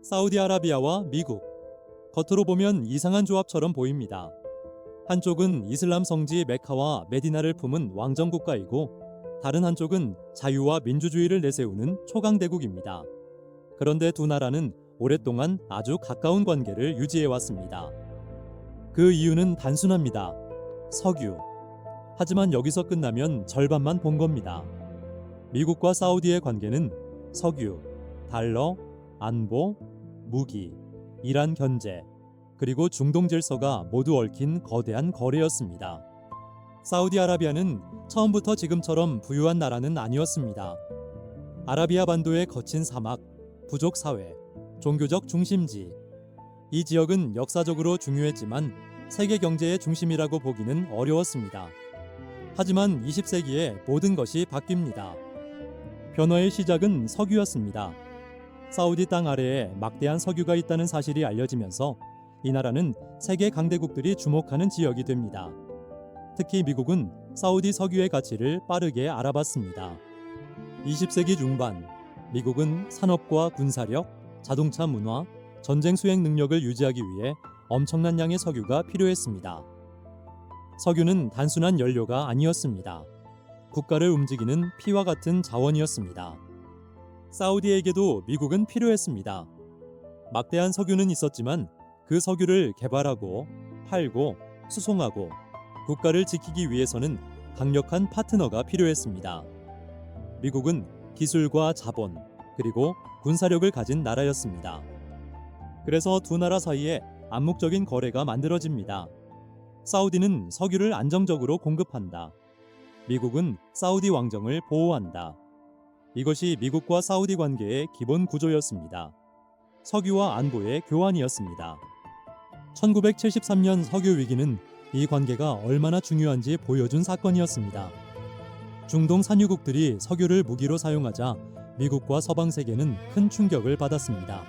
사우디아라비아와 미국. 겉으로 보면 이상한 조합처럼 보입니다. 한쪽은 이슬람 성지 메카와 메디나를 품은 왕정 국가이고 다른 한쪽은 자유와 민주주의를 내세우는 초강대국입니다. 그런데 두 나라는 오랫동안 아주 가까운 관계를 유지해 왔습니다. 그 이유는 단순합니다. 석유. 하지만 여기서 끝나면 절반만 본 겁니다. 미국과 사우디의 관계는 석유, 달러, 안보, 무기, 이란 견제, 그리고 중동 질서가 모두 얽힌 거대한 거래였습니다. 사우디아라비아는 처음부터 지금처럼 부유한 나라는 아니었습니다. 아라비아 반도의 거친 사막, 부족 사회, 종교적 중심지. 이 지역은 역사적으로 중요했지만 세계 경제의 중심이라고 보기는 어려웠습니다. 하지만 20세기에 모든 것이 바뀝니다. 변화의 시작은 석유였습니다. 사우디 땅 아래에 막대한 석유가 있다는 사실이 알려지면서 이 나라는 세계 강대국들이 주목하는 지역이 됩니다. 특히 미국은 사우디 석유의 가치를 빠르게 알아봤습니다. 20세기 중반, 미국은 산업과 군사력, 자동차 문화, 전쟁 수행 능력을 유지하기 위해 엄청난 양의 석유가 필요했습니다. 석유는 단순한 연료가 아니었습니다. 국가를 움직이는 피와 같은 자원이었습니다. 사우디에게도 미국은 필요했습니다. 막대한 석유는 있었지만 그 석유를 개발하고 팔고 수송하고 국가를 지키기 위해서는 강력한 파트너가 필요했습니다. 미국은 기술과 자본 그리고 군사력을 가진 나라였습니다. 그래서 두 나라 사이에 암묵적인 거래가 만들어집니다. 사우디는 석유를 안정적으로 공급한다. 미국은 사우디 왕정을 보호한다. 이것이 미국과 사우디 관계의 기본 구조였습니다. 석유와 안보의 교환이었습니다. 1973년 석유 위기는 이 관계가 얼마나 중요한지 보여준 사건이었습니다. 중동 산유국들이 석유를 무기로 사용하자 미국과 서방 세계는 큰 충격을 받았습니다.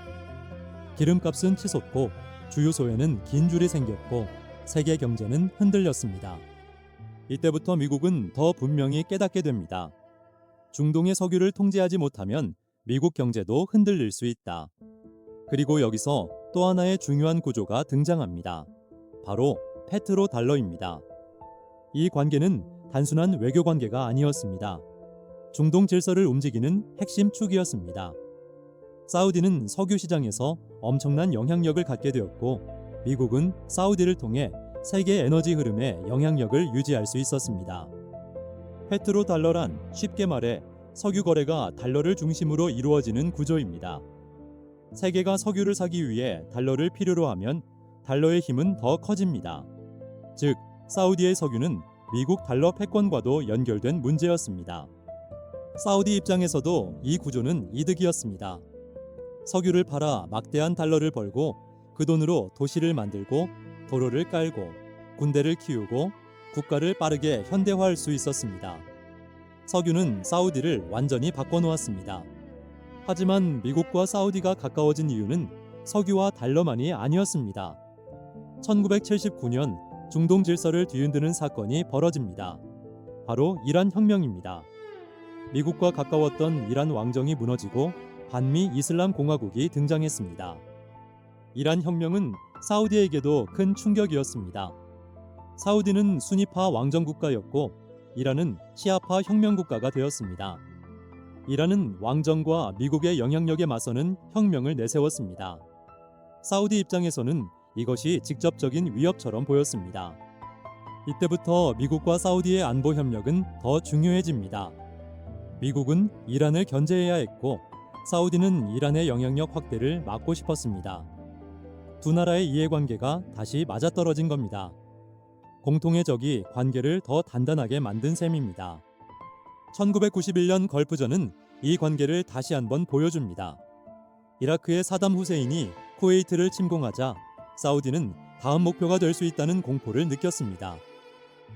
기름값은 치솟고 주유소에는 긴 줄이 생겼고 세계 경제는 흔들렸습니다. 이때부터 미국은 더 분명히 깨닫게 됩니다. 중동의 석유를 통제하지 못하면 미국 경제도 흔들릴 수 있다. 그리고 여기서 또 하나의 중요한 구조가 등장합니다. 바로 페트로 달러입니다. 이 관계는 단순한 외교 관계가 아니었습니다. 중동 질서를 움직이는 핵심 축이었습니다. 사우디는 석유 시장에서 엄청난 영향력을 갖게 되었고 미국은 사우디를 통해 세계 에너지 흐름에 영향력을 유지할 수 있었습니다. 페트로 달러란 쉽게 말해 석유 거래가 달러를 중심으로 이루어지는 구조입니다. 세계가 석유를 사기 위해 달러를 필요로 하면 달러의 힘은 더 커집니다. 즉, 사우디의 석유는 미국 달러 패권과도 연결된 문제였습니다. 사우디 입장에서도 이 구조는 이득이었습니다. 석유를 팔아 막대한 달러를 벌고 그 돈으로 도시를 만들고 도로를 깔고 군대를 키우고 국가를 빠르게 현대화할 수 있었습니다. 석유는 사우디를 완전히 바꿔놓았습니다. 하지만 미국과 사우디가 가까워진 이유는 석유와 달러만이 아니었습니다. 1979년 중동 질서를 뒤흔드는 사건이 벌어집니다. 바로 이란 혁명입니다. 미국과 가까웠던 이란 왕정이 무너지고 반미 이슬람 공화국이 등장했습니다. 이란 혁명은 사우디에게도 큰 충격이었습니다. 사우디는 수니파 왕정 국가였고 이란은 시아파 혁명 국가가 되었습니다. 이란은 왕정과 미국의 영향력에 맞서는 혁명을 내세웠습니다. 사우디 입장에서는 이것이 직접적인 위협처럼 보였습니다. 이때부터 미국과 사우디의 안보 협력은 더 중요해집니다. 미국은 이란을 견제해야 했고 사우디는 이란의 영향력 확대를 막고 싶었습니다. 두 나라의 이해관계가 다시 맞아떨어진 겁니다. 공통의 적이 관계를 더 단단하게 만든 셈입니다. 1991년 걸프전은 이 관계를 다시 한번 보여줍니다. 이라크의 사담 후세인이 쿠웨이트를 침공하자 사우디는 다음 목표가 될 수 있다는 공포를 느꼈습니다.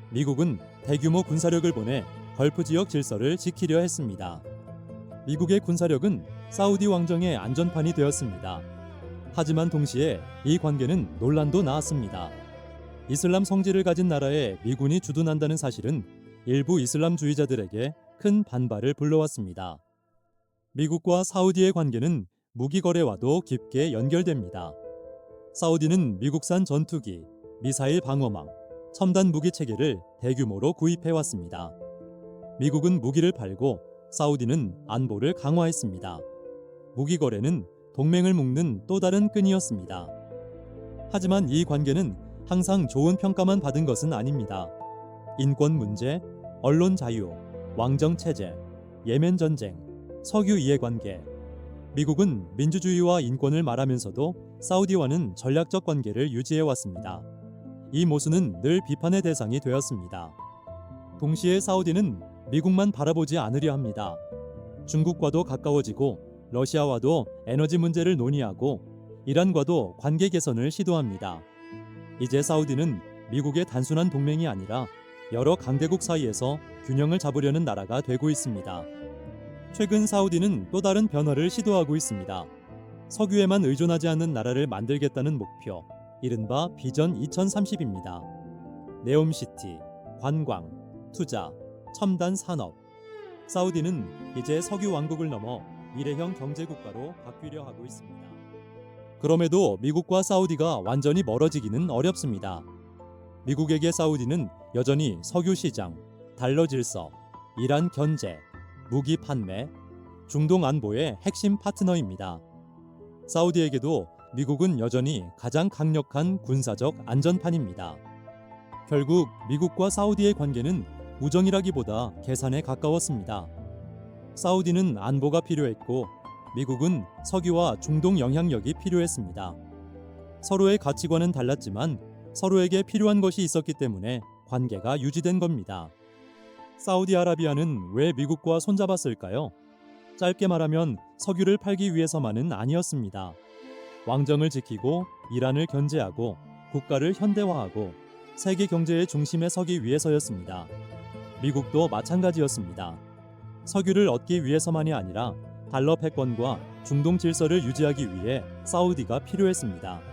미국은 대규모 군사력을 보내 걸프 지역 질서를 지키려 했습니다. 미국의 군사력은 사우디 왕정의 안전판이 되었습니다. 하지만 동시에 이 관계는 논란도 낳았습니다. 이슬람 성지를 가진 나라에 미군이 주둔한다는 사실은 일부 이슬람주의자들에게 큰 반발을 불러왔습니다. 미국과 사우디의 관계는 무기 거래와도 깊게 연결됩니다. 사우디는 미국산 전투기, 미사일 방어망, 첨단 무기 체계를 대규모로 구입해 왔습니다. 미국은 무기를 팔고 사우디는 안보를 강화했습니다. 무기 거래는 동맹을 묶는 또 다른 끈이었습니다. 하지만 이 관계는 항상 좋은 평가만 받은 것은 아닙니다. 인권 문제, 언론 자유, 왕정 체제, 예멘 전쟁, 석유 이해관계. 미국은 민주주의와 인권을 말하면서도 사우디와는 전략적 관계를 유지해 왔습니다. 이 모순은 늘 비판의 대상이 되었습니다. 동시에 사우디는 미국만 바라보지 않으려 합니다. 중국과도 가까워지고 러시아와도 에너지 문제를 논의하고 이란과도 관계 개선을 시도합니다. 이제 사우디는 미국의 단순한 동맹이 아니라 여러 강대국 사이에서 균형을 잡으려는 나라가 되고 있습니다. 최근 사우디는 또 다른 변화를 시도하고 있습니다. 석유에만 의존하지 않는 나라를 만들겠다는 목표, 이른바 비전 2030입니다. 네옴시티, 관광, 투자, 첨단 산업. 사우디는 이제 석유 왕국을 넘어 미래형 경제국가로 바뀌려 하고 있습니다. 그럼에도 미국과 사우디가 완전히 멀어지기는 어렵습니다. 미국에게 사우디는 여전히 석유 시장, 달러 질서, 이란 견제, 무기 판매, 중동 안보의 핵심 파트너입니다. 사우디에게도 미국은 여전히 가장 강력한 군사적 안전판입니다. 결국 미국과 사우디의 관계는 우정이라기보다 계산에 가까웠습니다. 사우디는 안보가 필요했고 미국은 석유와 중동 영향력이 필요했습니다. 서로의 가치관은 달랐지만 서로에게 필요한 것이 있었기 때문에 관계가 유지된 겁니다. 사우디아라비아는 왜 미국과 손잡았을까요? 짧게 말하면 석유를 팔기 위해서만은 아니었습니다. 왕정을 지키고 이란을 견제하고 국가를 현대화하고 세계 경제의 중심에 서기 위해서였습니다. 미국도 마찬가지였습니다. 석유를 얻기 위해서만이 아니라 달러 패권과 중동 질서를 유지하기 위해 사우디가 필요했습니다.